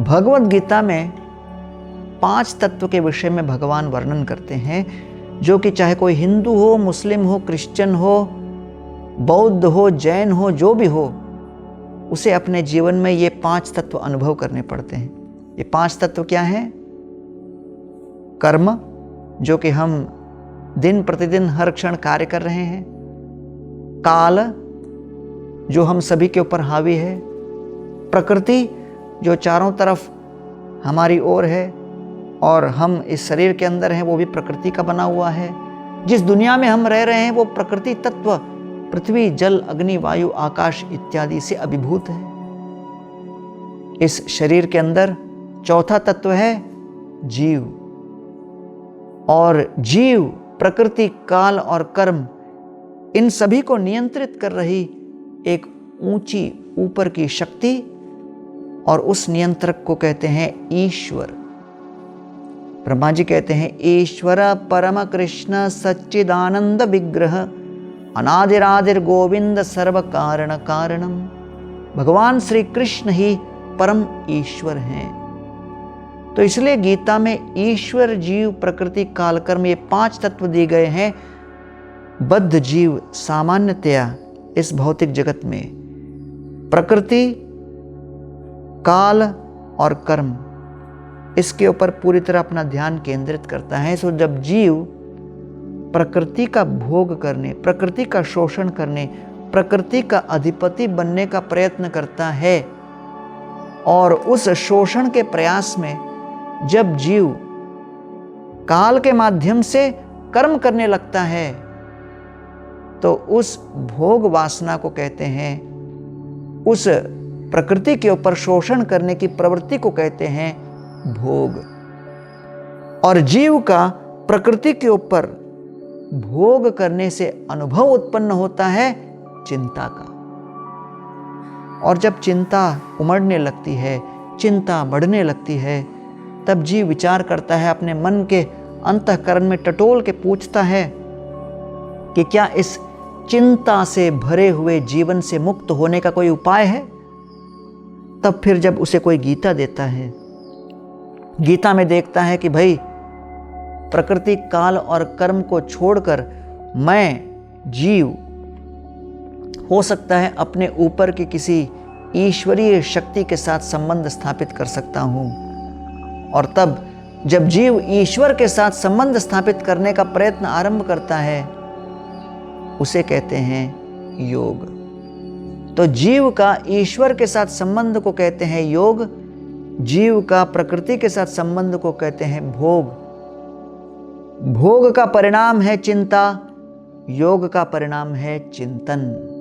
भगवद गीता में 5 तत्व के विषय में भगवान वर्णन करते हैं, जो कि चाहे कोई हिंदू हो, मुस्लिम हो, क्रिश्चियन हो, बौद्ध हो, जैन हो, जो भी हो, उसे अपने जीवन में ये 5 तत्व अनुभव करने पड़ते हैं। ये 5 तत्व क्या हैं? कर्म, जो कि हम दिन प्रतिदिन हर क्षण कार्य कर रहे हैं। काल, जो हम सभी के ऊपर हावी है। प्रकृति, जो चारों तरफ हमारी ओर है और हम इस शरीर के अंदर हैं, वो भी प्रकृति का बना हुआ है। जिस दुनिया में हम रह रहे हैं वो प्रकृति तत्व पृथ्वी, जल, अग्नि, वायु, आकाश इत्यादि से अभिभूत है। इस शरीर के अंदर चौथा तत्व है जीव, और जीव प्रकृति, काल और कर्म, इन सभी को नियंत्रित कर रही एक ऊंची ऊपर की शक्ति, और उस नियंत्रक को कहते हैं ईश्वर। ब्रह्मा जी कहते हैं, ईश्वर परम कृष्ण सच्चिदानंद विग्रह अनादिरादिर गोविंद सर्व कारण कारणम। भगवान श्री कृष्ण ही परम ईश्वर हैं। तो इसलिए गीता में ईश्वर, जीव, प्रकृति, काल, कर्म, ये 5 तत्व दिए गए हैं। बद्ध जीव सामान्यतया इस भौतिक जगत में प्रकृति, काल और कर्म, इसके ऊपर पूरी तरह अपना ध्यान केंद्रित करता है। सो जब जीव प्रकृति का भोग करने, प्रकृति का शोषण करने, प्रकृति का अधिपति बनने का प्रयत्न करता है, और उस शोषण के प्रयास में जब जीव काल के माध्यम से कर्म करने लगता है, तो उस भोग वासना को कहते हैं, उस प्रकृति के ऊपर शोषण करने की प्रवृत्ति को कहते हैं भोग। और जीव का प्रकृति के ऊपर भोग करने से अनुभव उत्पन्न होता है चिंता का। और जब चिंता उमड़ने लगती है, चिंता बढ़ने लगती है, तब जीव विचार करता है, अपने मन के अंतःकरण में टटोल के पूछता है कि क्या इस चिंता से भरे हुए जीवन से मुक्त होने का कोई उपाय है। तब फिर जब उसे कोई गीता देता है, गीता में देखता है कि भाई प्रकृति, काल और कर्म को छोड़कर मैं जीव हो सकता है अपने ऊपर की किसी ईश्वरीय शक्ति के साथ संबंध स्थापित कर सकता हूं। और तब जब जीव ईश्वर के साथ संबंध स्थापित करने का प्रयत्न आरंभ करता है, उसे कहते हैं योग। तो जीव का ईश्वर के साथ संबंध को कहते हैं योग, जीव का प्रकृति के साथ संबंध को कहते हैं भोग। भोग का परिणाम है चिंता, योग का परिणाम है चिंतन।